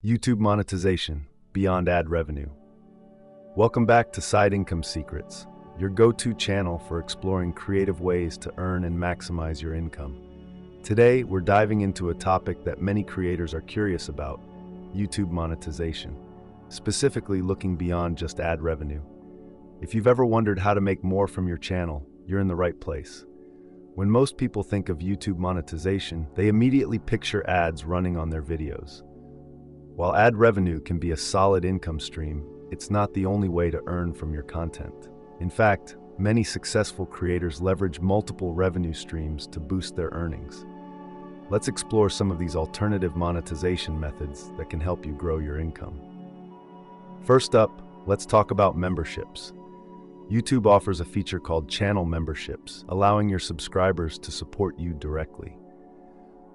YouTube monetization beyond ad revenue. Welcome back to Side Income Secrets, your go-to channel for exploring creative ways to earn and maximize your income. Today, we're diving into a topic that many creators are curious about, YouTube monetization, specifically looking beyond just ad revenue. If you've ever wondered how to make more from your channel, you're in the right place. When most people think of YouTube monetization, they immediately picture ads running on their videos. While ad revenue can be a solid income stream, it's not the only way to earn from your content. In fact, many successful creators leverage multiple revenue streams to boost their earnings. Let's explore some of these alternative monetization methods that can help you grow your income. First up, let's talk about memberships. YouTube offers a feature called channel memberships, allowing your subscribers to support you directly.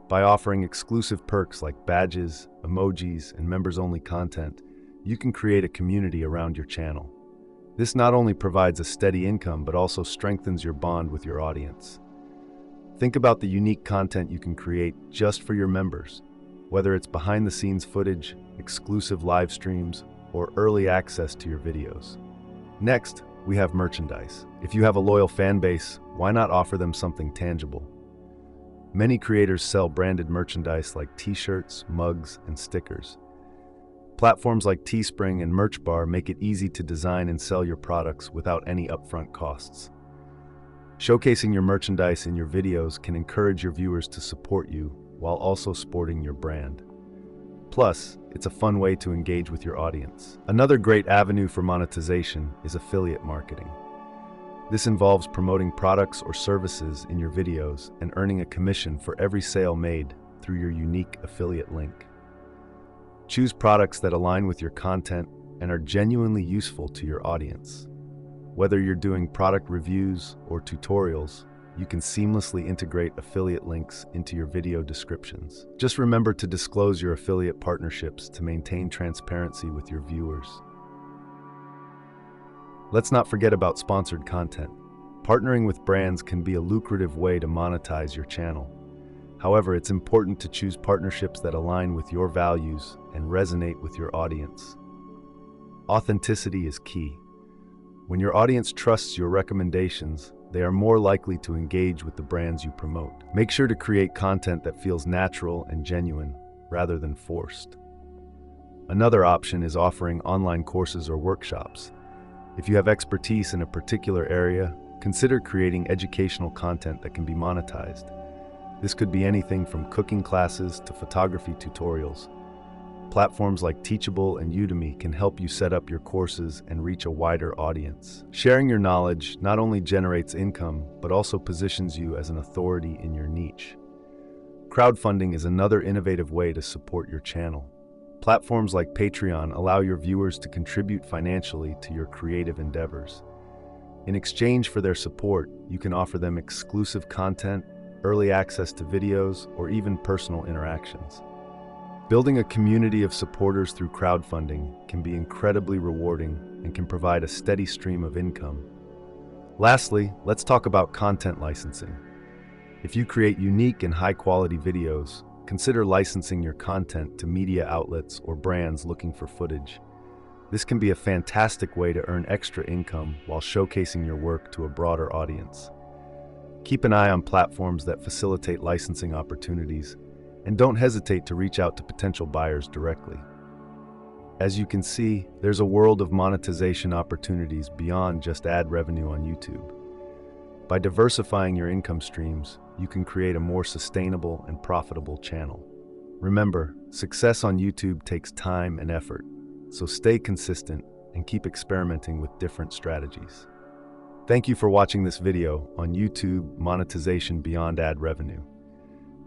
By offering exclusive perks like badges, emojis, and members-only content, you can create a community around your channel. This not only provides a steady income, but also strengthens your bond with your audience. Think about the unique content you can create just for your members, whether it's behind-the-scenes footage, exclusive live streams, or early access to your videos. Next, we have merchandise. If you have a loyal fan base, why not offer them something tangible? Many creators sell branded merchandise like t-shirts, mugs, and stickers. Platforms like Teespring and Merchbar make it easy to design and sell your products without any upfront costs. Showcasing your merchandise in your videos can encourage your viewers to support you while also sporting your brand. Plus, it's a fun way to engage with your audience. Another great avenue for monetization is affiliate marketing. This involves promoting products or services in your videos and earning a commission for every sale made through your unique affiliate link. Choose products that align with your content and are genuinely useful to your audience. Whether you're doing product reviews or tutorials, you can seamlessly integrate affiliate links into your video descriptions. Just remember to disclose your affiliate partnerships to maintain transparency with your viewers. Let's not forget about sponsored content. Partnering with brands can be a lucrative way to monetize your channel. However, it's important to choose partnerships that align with your values and resonate with your audience. Authenticity is key. When your audience trusts your recommendations, they are more likely to engage with the brands you promote. Make sure to create content that feels natural and genuine, rather than forced. Another option is offering online courses or workshops. If you have expertise in a particular area, consider creating educational content that can be monetized. This could be anything from cooking classes to photography tutorials. Platforms like Teachable and Udemy can help you set up your courses and reach a wider audience. Sharing your knowledge not only generates income, but also positions you as an authority in your niche. Crowdfunding is another innovative way to support your channel. Platforms like Patreon allow your viewers to contribute financially to your creative endeavors. In exchange for their support, you can offer them exclusive content, early access to videos, or even personal interactions. Building a community of supporters through crowdfunding can be incredibly rewarding and can provide a steady stream of income. Lastly, let's talk about content licensing. If you create unique and high-quality videos, consider licensing your content to media outlets or brands looking for footage. This can be a fantastic way to earn extra income while showcasing your work to a broader audience. Keep an eye on platforms that facilitate licensing opportunities, and don't hesitate to reach out to potential buyers directly. As you can see, there's a world of monetization opportunities beyond just ad revenue on YouTube. By diversifying your income streams, you can create a more sustainable and profitable channel. Remember, success on YouTube takes time and effort, so stay consistent and keep experimenting with different strategies. Thank you for watching this video on YouTube monetization beyond ad revenue.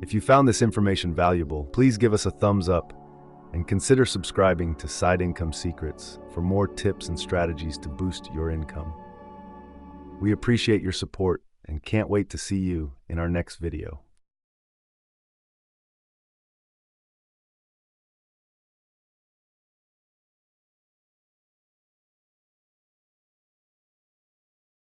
If you found this information valuable, please give us a thumbs up and consider subscribing to Side Income Secrets for more tips and strategies to boost your income. We appreciate your support and can't wait to see you in our next video.